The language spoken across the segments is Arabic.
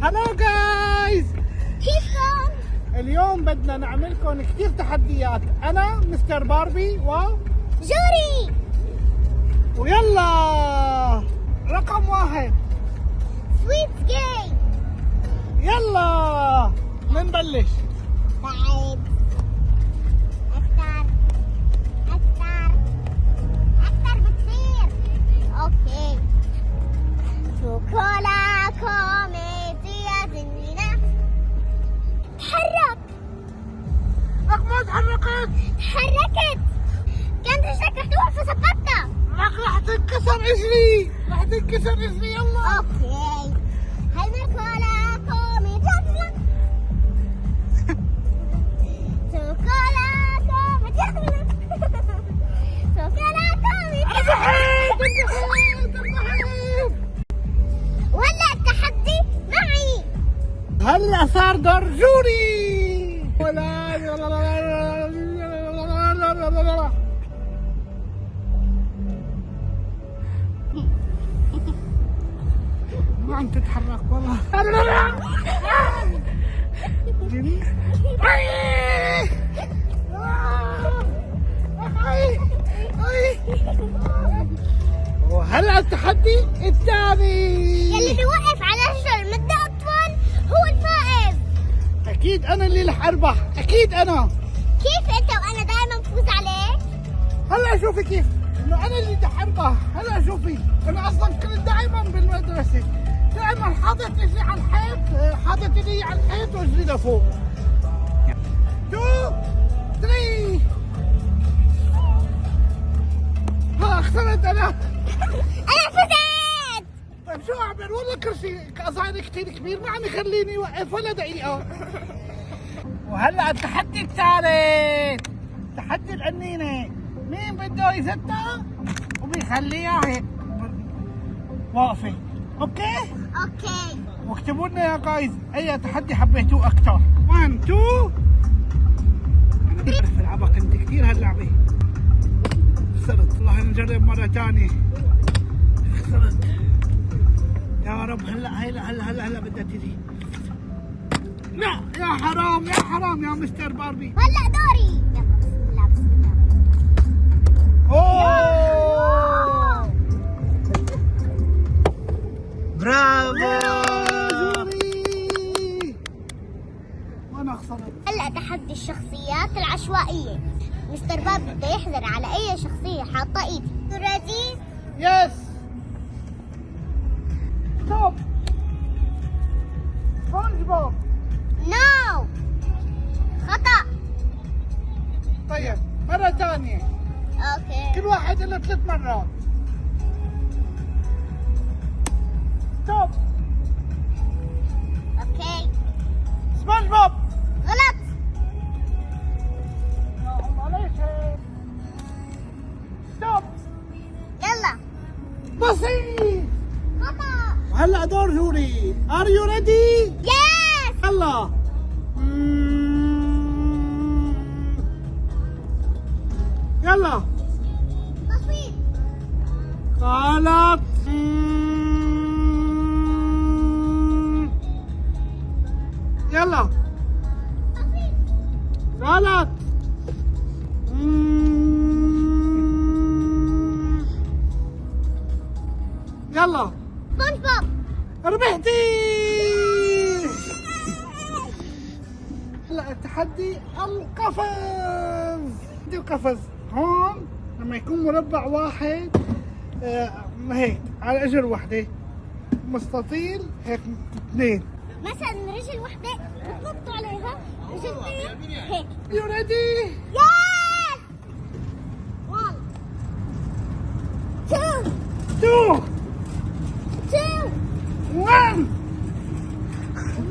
هلو جايز، كيفكم؟ اليوم بدنا نعملكم كثير تحديات. انا مستر باربي جوري. ويلا رقم 1 سويت جيم. يلا نبلش. بعد أكثر بتصير. أوكي. شوكولا كوميديا زنينة. تحرك. ما تحركت. تحركت. كانت رجلك رح توقف فثبتها. راح تنكسر رجلي، راح تنكسر رجلي. يلا. أوكي. هالمركولا كوميديا. شوكولا كوميديا. شوكولا كوميديا. وهلا التحدي معي. هلا صار دور جوري. ولا ما عم تتحرك والله. جيني. وهلا التحدي الثاني. يلي بيوقف على شجر مدة أطول هو الفائز. اكيد انا اللي رح اربح، اكيد انا. كيف أنت وأنا دائما بفوز عليك؟ هلا شوفي كيف انه انا اللي رح اربح. هلا شوفي انا اصلا كنت دائما بالمدرسه دائما حاطط رجلي على الحيط، حاطط رجلي على الحيط ورجلي لفوق. 2 3 ها خسرت انا. أنا فزت. طيب شو اعمل؟ والله كرسي صاير كثير كبير ما عم يخليني اوقف ولا دقيقه. وهلا التحدي الثالث، تحدي القنينه. مين بده يزتها وبيخليها هيك واقفه. اوكي؟ أوكي. واكتبوا لنا يا جايز اي تحدي حبيتوه اكثر. 1 2 انا بعرف العبها، كنت كثير هاللعبه. خسرت. والله نجرب مره ثانيه. خسرت يا رب. هلا بدها تجي. لا يا حرام يا حرام يا مستر باربي. هلا دوري. يلا بسم الله بسم الله. اوه برافو جوري. وانا خسرت. هلا تحدي الشخصيات العشوائية. مستر باب بده يحذر على أي شخصية حاطة إيدي. ريدي؟ يس ستوب. سبونج بوب. نو. خطأ. طيب مرة ثانية. أوكي. كل واحد له 3 مرات. ستوب. أوكي. سبونج بوب. غلط. يا الله ليش هيك؟ ستوب. يلا. بسيط. خطأ. وهلا دور جوري. ار يو ريدي؟ يس. يلا. يلا. بسيط. غلط. يلا. بسيط. غلط. يلا. سبونج بوب. ربحتي. هلا التحدي القفز. بدي القفز هون لما يكون مربع واحد هيك على اجر وحده، مستطيل هيك 2. مثلا رجل وحدة بتنطوا عليها، رجلتين هيك. يو ريدي؟ يس. 1 2 2 2 1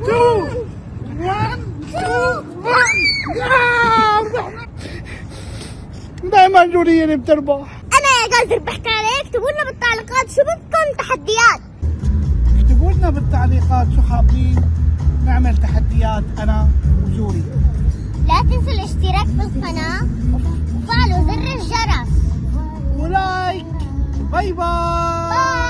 2 1 2 1. يا ربحنا. دائما جوري اللي بتربح. أنا يا جايز ربحت عليك. اكتبوا لنا بالتعليقات شو بدكم تحديات. اكتبوا لنا بالتعليقات شو حابين نعمل تحديات انا وجوري. لا تنسوا الاشتراك بالقناة وفعلوا زر الجرس. ولايك. باي باي.